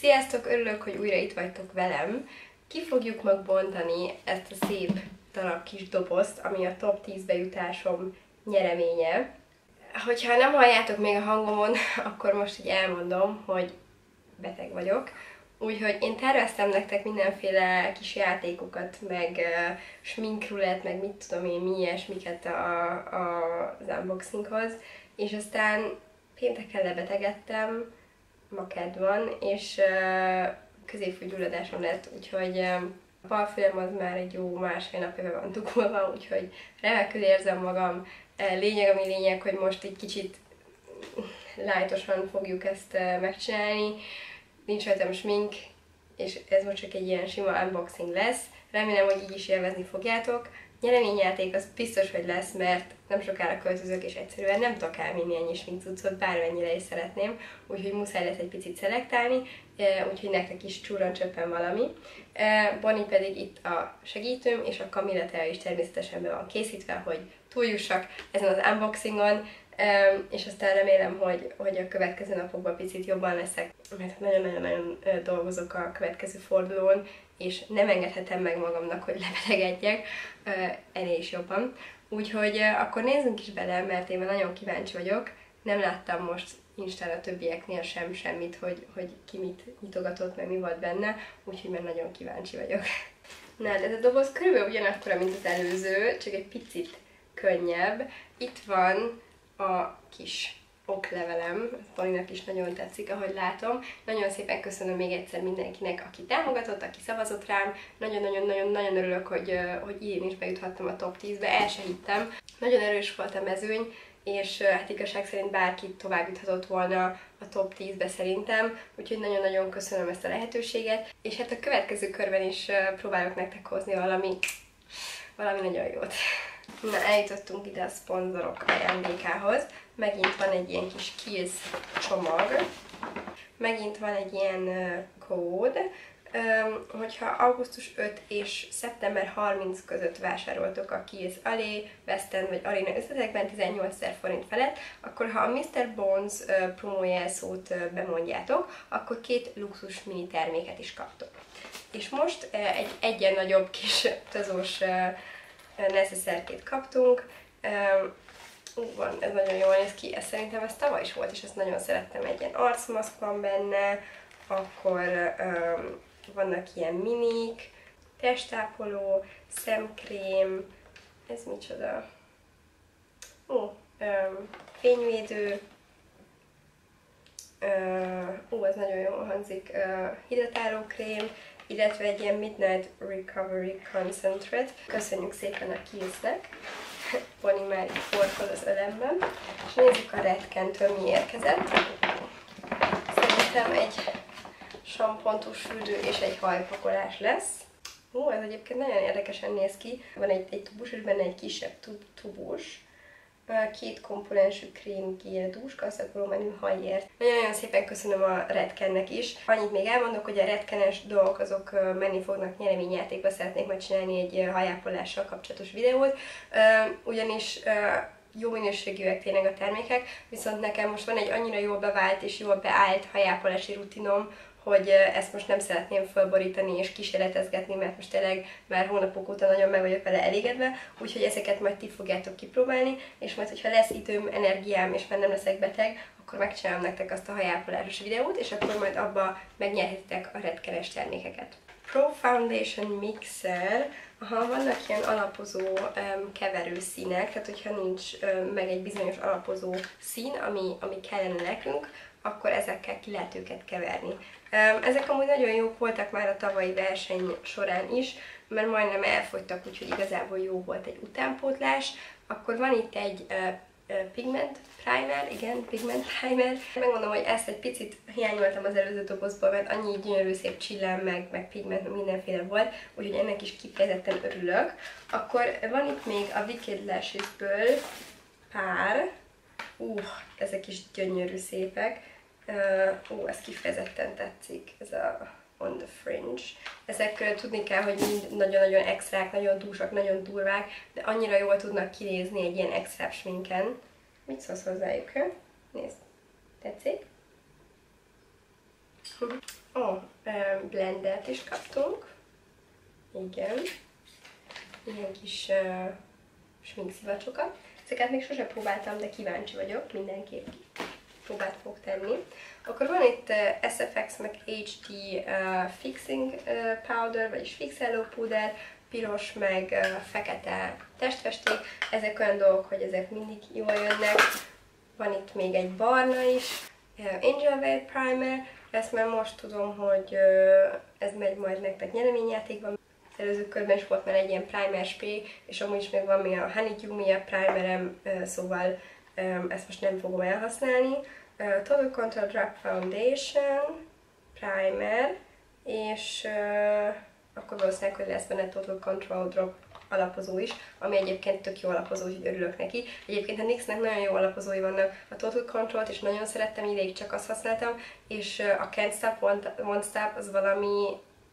Sziasztok! Örülök, hogy újra itt vagytok velem. Ki fogjuk megbontani ezt a szép darab kis dobozt, ami a top 10 bejutásom nyereménye. Hogyha nem halljátok még a hangomon, akkor most így elmondom, hogy beteg vagyok. Úgyhogy én terveztem nektek mindenféle kis játékokat, meg sminkrulett, meg mit tudom én, mi ilyesmiket az unboxinghoz. És aztán pénteken lebetegedtem, ma kedd van, és középfőgyulladásom lett, úgyhogy a balfülem az már egy jó másfél napja van dugolva, úgyhogy remekül érzem magam. Lényeg, ami lényeg, hogy most egy kicsit lightosan fogjuk ezt megcsinálni. Nincs rajtam smink, és ez most csak egy ilyen sima unboxing lesz. Remélem, hogy így is élvezni fogjátok. Nyereményjáték az biztos, hogy lesz, mert nem sokára költözök, és egyszerűen nem tudok elvinni ennyi sminkcuccot, bármennyire is szeretném, úgyhogy muszáj lesz egy picit szelektálni, úgyhogy nektek is csúran csöppen valami. Bonnie pedig itt a segítőm, és a Camilla tea is természetesen be van készítve, hogy túljussak ezen az unboxingon, és aztán remélem, hogy a következő napokban picit jobban leszek, mert nagyon-nagyon dolgozok a következő fordulón, és nem engedhetem meg magamnak, hogy lebetegedjek ennél is jobban. Úgyhogy akkor nézzünk is bele, mert én nagyon kíváncsi vagyok. Nem láttam most Instán a többieknél sem semmit, hogy ki mit nyitogatott, meg mi volt benne, úgyhogy már nagyon kíváncsi vagyok. Na, ez a doboz körülbelül ugyanakkora, mint az előző, csak egy picit könnyebb. Itt van a kis oklevelem, Bonnie-nak is nagyon tetszik, ahogy látom. Nagyon szépen köszönöm még egyszer mindenkinek, aki támogatott, aki szavazott rám. Nagyon örülök, hogy én is bejuthattam a top 10-be, el se hittem. Nagyon erős volt a mezőny, és hát igazság szerint bárki tovább juthatott volna a top 10-be szerintem, úgyhogy nagyon-nagyon köszönöm ezt a lehetőséget, és hát a következő körben is próbálok nektek hozni valami nagyon jót. Na, eljutottunk ide a szponzorok ajándékához. Megint van egy ilyen kis Kiehl's csomag. Megint van egy ilyen kód. Hogyha augusztus 5 és szeptember 30 között vásároltok a Kiehl's Allé, West End vagy Arena üzletekben 18 000 forint felett, akkor ha a Mr. Bones promójelszót bemondjátok, akkor 2 luxus mini terméket is kaptok. És most egy egyen nagyobb kis tözós necessárkét kaptunk. Van, ez nagyon jól néz ki, ez szerintem ez tavaly is volt, és ezt nagyon szerettem, egy ilyen arcmaszk van benne, akkor vannak ilyen minik, testápoló, szemkrém, ez micsoda? Fényvédő, ez nagyon jól hangzik, hidratálókrém, illetve egy ilyen Midnight Recovery Concentrate. Köszönjük szépen a Kiehl's-nek! Bonnie már itt forkol az ölemben. És nézzük a Redkentől mi érkezett. Szerintem egy sampontús fürdő és egy hajpakolás lesz. Ez egyébként nagyon érdekesen néz ki. Van egy tubus, és benne egy kisebb tubus. 2 komponensű krém-gél dús, kasztakoló menü hajért. Nagyon-nagyon szépen köszönöm a Redkennek is. Annyit még elmondok, hogy a Redkenes dolgok azok menni fognak nyereményjátékba, szeretnék majd csinálni egy hajápolással kapcsolatos videót, ugyanis jó minőségűek tényleg a termékek, viszont nekem most van egy annyira jól bevált és jól beállt hajápolási rutinom, hogy ezt most nem szeretném fölborítani és kísérletezgetni, mert most tényleg már hónapok óta nagyon meg vagyok vele elégedve, úgyhogy ezeket majd ti fogjátok kipróbálni, és majd, hogyha lesz időm, energiám, és már nem leszek beteg, akkor megcsinálom nektek azt a hajápolásos videót, és akkor majd abba megnyerhetitek a Redkenes termékeket. Pro Foundation Mixer, vannak ilyen alapozó keverő színek, tehát hogyha nincs meg egy bizonyos alapozó szín, ami kellene nekünk, akkor ezekkel ki lehet őket keverni. Ezek amúgy nagyon jók voltak már a tavalyi verseny során is, mert majdnem elfogytak, úgyhogy igazából jó volt egy utánpótlás. Akkor van itt egy pigment primer, igen, pigment primer. Megmondom, hogy ezt egy picit hiányoltam az előző dobozból, mert annyi gyönyörű szép csillám, meg pigment, mindenféle volt, úgyhogy ennek is kifejezetten örülök. Akkor van itt még a Wicked Lashes-ből pár. Ezek is gyönyörű szépek. Ez kifejezetten tetszik, ez a On the Fringe. Ezek tudni kell, hogy mind nagyon-nagyon extrák, nagyon dúsak, nagyon durvák, de annyira jól tudnak kinézni egy ilyen extra sminken. Mit szólsz hozzájuk? Nézd, tetszik? Blendert is kaptunk. Igen. Ilyen kis sminkszivacsokat. Ezeket még sosem próbáltam, de kíváncsi vagyok, mindenképp próbát fogok tenni. Akkor van itt SFX meg HD Fixing Powder, vagyis fixáló púder, piros meg fekete testfesték. Ezek olyan dolgok, hogy ezek mindig jól jönnek. Van itt még egy barna is, Angel Veil Primer. Ezt már most tudom, hogy ez megy majd nektek nyereményjátékban. Az előző körben is volt már egy ilyen primer spray, és amúgy is még van még a Honeydew Mia primerem, szóval ezt most nem fogom elhasználni. Total Control Drop Foundation, primer, és akkor valószínűleg, hogy lesz benne Total Control Drop alapozó is, ami egyébként tök jó alapozó, úgyhogy örülök neki. Egyébként a NYX-nek nagyon jó alapozói vannak, a Total Control-t is nagyon szerettem, ideig csak azt használtam, és a Can't Stop, Won't Stop az valami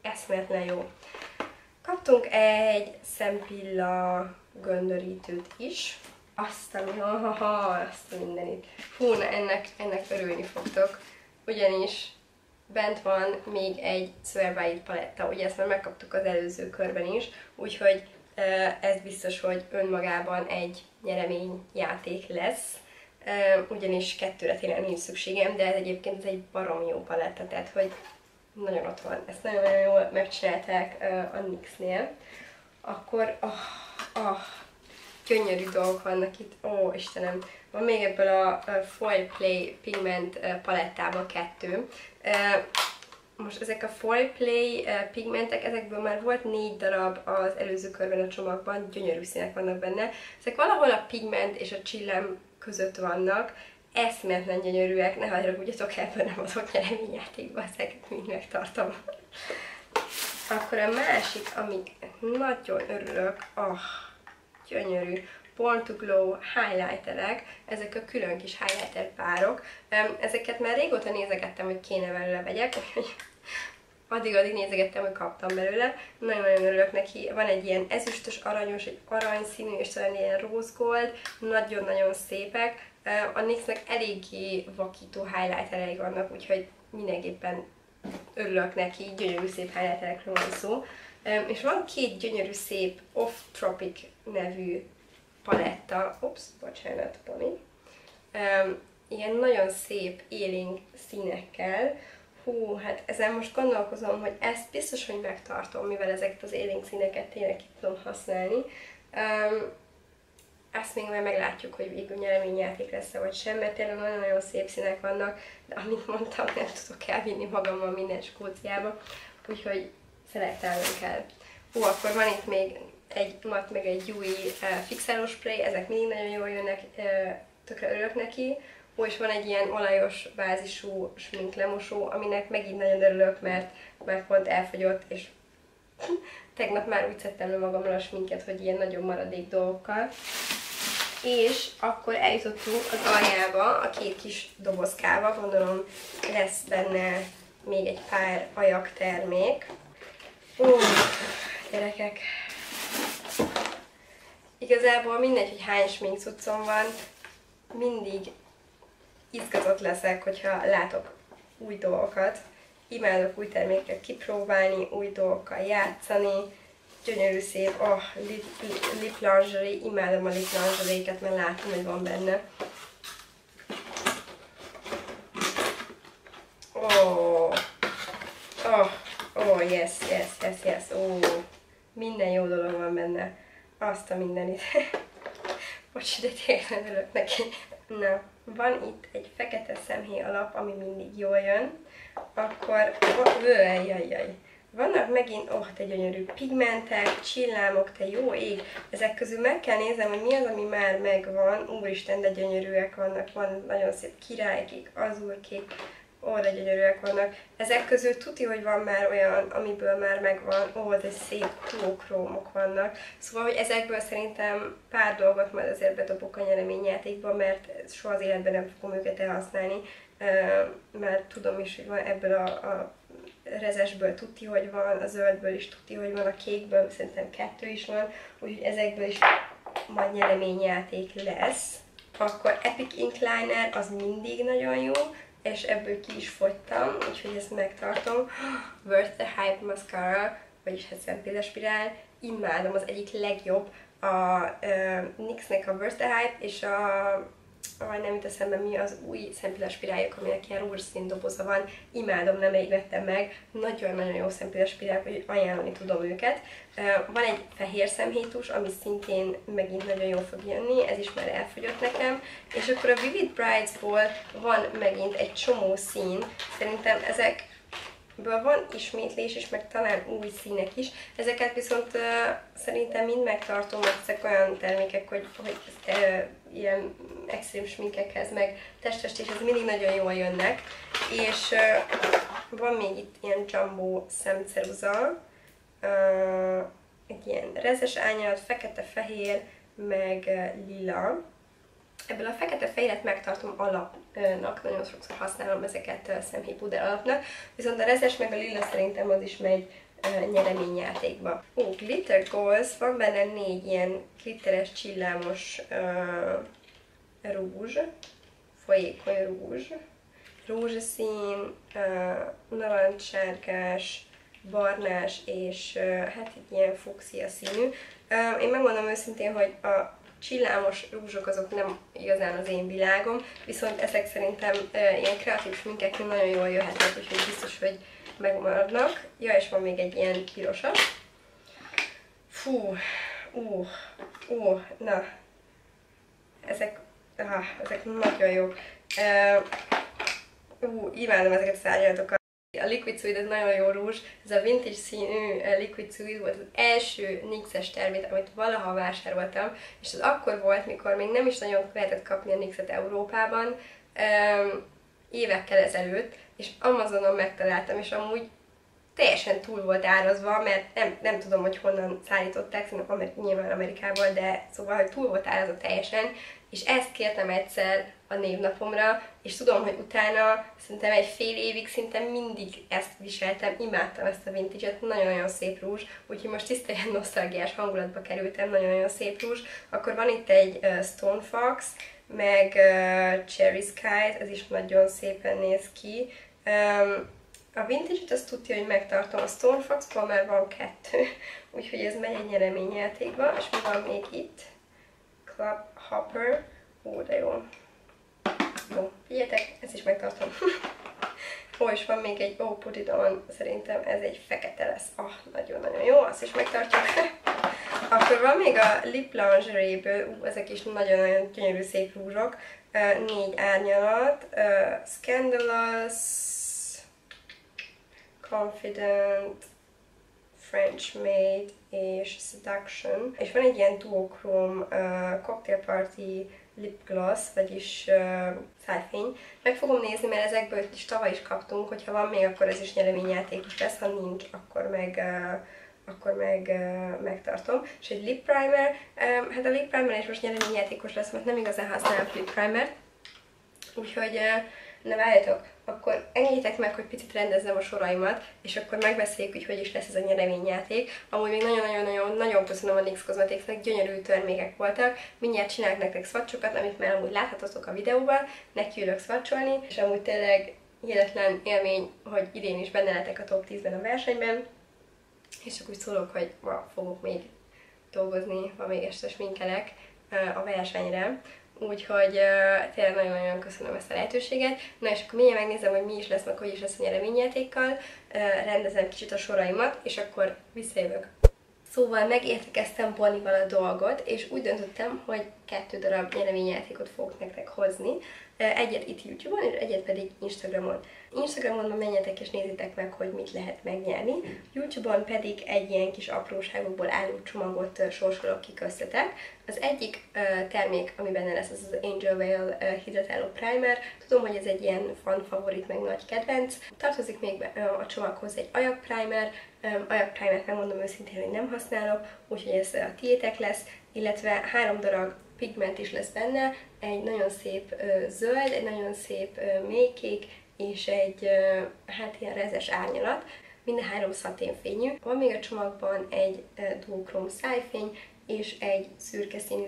eszméletlen jó. Kaptunk egy szempilla göndörítőt is, azt a mindenit. Hú, na ennek örülni fogtok, ugyanis bent van még egy Swear by It paletta, ugye ezt már megkaptuk az előző körben is, úgyhogy ez biztos, hogy önmagában egy nyereményjáték lesz, ugyanis kettőre tényleg nincs szükségem, de ez egyébként egy baromi jó paletta, tehát hogy nagyon ott van. Ezt nagyon-nagyon jól megcsinálták a NYX-nél. Akkor gyönyörű dolgok vannak itt. Ó, Istenem! Van még ebből a Foil Play Pigment palettából 2. Most ezek a Foil Play pigmentek, ezekből már volt 4 darab az előző körben a csomagban, gyönyörű színek vannak benne. Ezek valahol a pigment és a csillem között vannak, eszméletlen gyönyörűek, ne haragudjatok, ebből nem adok nyereményjátékba, ezeket mind megtartom. Akkor a másik, amik nagyon örülök, gyönyörű, Born to Glow highlighterek, ezek a külön kis highlighter párok. Ezeket már régóta nézegettem, hogy kéne belőle vegyek, úgyhogy addig nézegettem, hogy kaptam belőle. Nagyon-nagyon örülök neki. Van egy ilyen ezüstös, aranyos, egy aranyszínű, és talán ilyen rose gold. Nagyon-nagyon szépek. A NYX-nek eléggé vakító highlighterei vannak, úgyhogy mindenképpen örülök neki. Gyönyörű szép highlighterekről van szó. És van 2 gyönyörű szép Off Tropic nevű paletta. Bocsánat, Pony. Ilyen nagyon szép élénk színekkel. Hú, hát ezen most gondolkozom, hogy ezt biztos, hogy megtartom, mivel ezeket az élénk színeket tényleg ki tudom használni. Ezt még majd meglátjuk, hogy végül nyereményjáték lesz-e vagy sem, mert tényleg nagyon-nagyon szép színek vannak, de amit mondtam, nem tudok elvinni magammal minden Skóciába, úgyhogy szelektálnom kell. Hú, akkor van itt még egy mat, meg egy új fixáló spray, ezek mindig nagyon jól jönnek, tökre örülök neki. És van egy ilyen olajos bázisú sminklemosó, aminek megint nagyon örülök, mert pont elfogyott, és tegnap már úgy szedtem le magamról a sminket, hogy ilyen nagyon maradék dolgokkal. És akkor eljutottunk az aljába, a 2 kis dobozkába, gondolom lesz benne még egy pár ajak termék. Gyerekek! Igazából mindegy, hogy hány smink cuccom van, mindig izgatott leszek, hogyha látok új dolgokat. Imádok új termékeket kipróbálni, új dolgokkal játszani. Gyönyörű szép, lip lingerie, imádom a lip lingerie-ket, mert látom, hogy van benne. Yes. Minden jó dolog van benne. Azt a mindenit. Bocs, de tényleg örülök neki. Na, van itt egy fekete szemhéj alap, ami mindig jól jön. Akkor, vannak megint, te gyönyörű pigmentek, csillámok, te jó ég. Ezek közül meg kell néznem, hogy mi az, ami már megvan. Úristen, de gyönyörűek vannak. Van nagyon szép királykék, azurkék, de gyönyörűek vannak. Ezek közül tuti, hogy van már olyan, amiből már megvan, de szép duokrómok vannak. Szóval, hogy ezekből szerintem pár dolgot majd azért bedobok a nyereményjátékba, mert soha az életben nem fogom őket elhasználni, mert tudom is, hogy van ebből a rezesből tuti, hogy van, a zöldből is tuti, hogy van, a kékből szerintem 2 is van, úgyhogy ezekből is majd nyereményjáték lesz. Akkor Epic Ink Liner, az mindig nagyon jó. és ebből ki is fogytam, úgyhogy ezt megtartom. Worth the Hype Mascara, vagyis hát szempillespirál, imádom, az egyik legjobb a NYX-nek a Worth the Hype, és nem jut eszembe mi az új szempillespiráljuk, aminek ilyen rózsaszín doboza van, imádom, nemrég vettem meg, nagyon-nagyon jó szempillespirálok, hogy ajánlani tudom őket. Van egy fehér szemhétus, ami szintén megint nagyon jól fog jönni, ez is már elfogyott nekem, és akkor a Vivid Brides-ból van megint egy csomó szín, szerintem ezekből van ismétlés is, meg talán új színek is. Ezeket viszont szerintem mind megtartom, mert ezek olyan termékek, hogy ilyen extrém sminkekhez, meg testfestéshez mindig nagyon jól jönnek. És van még itt ilyen jumbo szemceruza, egy ilyen rezes árnyalat, fekete-fehér, meg lila. Ebből a fekete-fehéret megtartom alapnak, nagyon sokszor használom ezeket szemhéjpúder alapnak, viszont a rezes meg a lila szerintem az is megy nyereményjátékba. Glitter Goals, van benne 4 ilyen glitteres, csillámos rúzs, folyékony rúzs, rózsaszín, narancssárgás, barnás és hát egy ilyen fuchsia színű. Én megmondom őszintén, hogy a csillámos rúzsok azok nem igazán az én világom, viszont ezek szerintem ilyen kreatív sminkeknél nagyon jól jöhetnek, úgyhogy biztos, hogy megmaradnak. Ja, és van még egy ilyen pirosas. Fú, na, ezek nagyon jók. Imádom ezeket az árnyalatokat. A Liquid Suede ez nagyon jó rúzs, ez a vintage színű Liquid Suede volt az első NYX-es termék, amit valaha vásároltam, és az akkor volt, mikor még nem is nagyon lehetett kapni a NYX-et Európában, évekkel ezelőtt, és Amazonon megtaláltam, és amúgy teljesen túl volt árazva, mert nem tudom, hogy honnan szállították, szerintem nyilván Amerikából, de szóval, hogy túl volt árazva teljesen, és ezt kértem egyszer a névnapomra, és tudom, hogy utána szerintem egy fél évig szinte mindig ezt viseltem, imádtam ezt a vintage-et, nagyon-nagyon szép rúzs, úgyhogy most tiszta ilyen nosztalgiás hangulatba kerültem, nagyon-nagyon szép rúzs. Akkor van itt egy Stone Fox, meg Cherry Skies, ez is nagyon szépen néz ki. A vintage-et azt tudja, hogy megtartom, a Stone Fox-ból már van 2, úgyhogy ez megy egy nyereményjátékba, és mi van még itt? Club Hopper, de jó. Jó, figyeljetek, ezt is megtartom. És van még egy Put It On, szerintem ez egy fekete lesz. Nagyon-nagyon jó, azt is megtartjuk. Akkor van még a Lip Lingerie-ből, ezek is nagyon-nagyon gyönyörű szép rúzsok. 4 árnyalat, Scandalous, Confident, French Made és Seduction. És van egy ilyen duochrome Cocktail Party Lip Gloss, vagyis szájfény. Meg fogom nézni, mert ezekből is tavaly is kaptunk, hogyha van még, akkor ez is nyereményjátékos lesz, ha nincs, akkor meg megtartom. És egy lip primer, hát a lip primer is most nyereményjátékos lesz, mert nem igazán használom lip primert, úgyhogy na várjatok, akkor engedjétek meg, hogy picit rendezzem a soraimat, és akkor megbeszéljük, hogy is lesz ez a nyereményjáték. Amúgy még nagyon köszönöm a NYX Cosmeticsnek, gyönyörű termékek voltak. Mindjárt csinálok nektek swatchokat, amit már amúgy láthatottok a videóban, nekiülök swatcholni, és amúgy tényleg hihetetlen élmény, hogy idén is benne lehetek a top 10-ben a versenyben, és csak úgy szólok, hogy fogok még dolgozni, ha még este sminkelek a versenyre. Úgyhogy tényleg nagyon-nagyon köszönöm ezt a lehetőséget. Na és akkor mindjárt megnézem, hogy mi is lesz, meg hogy is lesz a nyereményjátékkal, rendezem kicsit a soraimat, és akkor visszajövök. Szóval megértekeztem Bonnival a dolgot, és úgy döntöttem, hogy 2 darab nyereményjátékot fogok nektek hozni. Egyet itt YouTube-on, és egyet pedig Instagramon. Instagramon menjetek és nézzétek meg, hogy mit lehet megnyerni. YouTube-on pedig egy ilyen kis apróságokból álló csomagot sorsolok ki köztetek. Az egyik termék, ami benne lesz, az az Angel Veil hidratáló primer. Tudom, hogy ez egy ilyen fan favorit, meg nagy kedvenc. Tartozik még a csomaghoz egy ajakprimer. Ajakprimert megmondom őszintén, hogy nem használok, úgyhogy ez a tiétek lesz, illetve 3 darab pigment is lesz benne, egy nagyon szép zöld, egy nagyon szép mélykék, és egy hát ilyen rezes árnyalat, minden 3 szaténfényű. Van még a csomagban egy duochrome szájfény, és egy szürke színű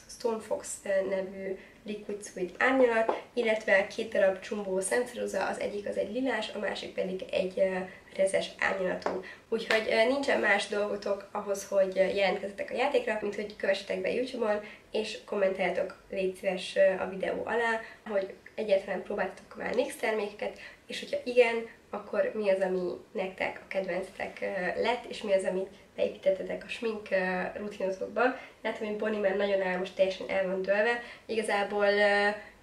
Stone Fox nevű Liquid Sweet árnyalat, illetve 2 darab Jumbo szemceruza, az egyik az egy lilás, a másik pedig egy rezes árnyalatú. Úgyhogy nincsen más dolgotok ahhoz, hogy jelentkezzetek a játékra, mint hogy kövessetek be YouTube-on, és kommentáljatok légy szíves a videó alá, hogy egyáltalán próbáltatok már NYX termékeket, és hogyha igen, akkor mi az, ami nektek a kedvencetek lett, és mi az, amit beépítettetek a smink rutinotokba. Látom, hogy Bonnie már nagyon most teljesen el van dőlve. Igazából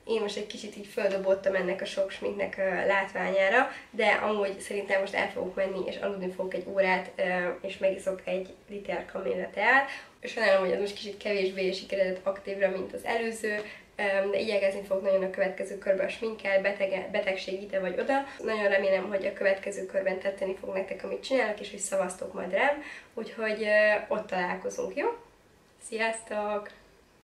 én most egy kicsit így földobottam ennek a sok sminknek látványára, de amúgy szerintem most el fogok menni, és aludni fogok egy órát, és megiszok egy liter kamilla teát. Sajnálom, hogy az most kicsit kevésbé sikeredett aktívra, mint az előző, de igyekezni fogok nagyon a következő körben a sminkkel, betegség ide vagy oda. Nagyon remélem, hogy a következő körben tetteni fog nektek, amit csinálok, és hogy szavaztok majd rám, úgyhogy ott találkozunk, jó? Sziasztok!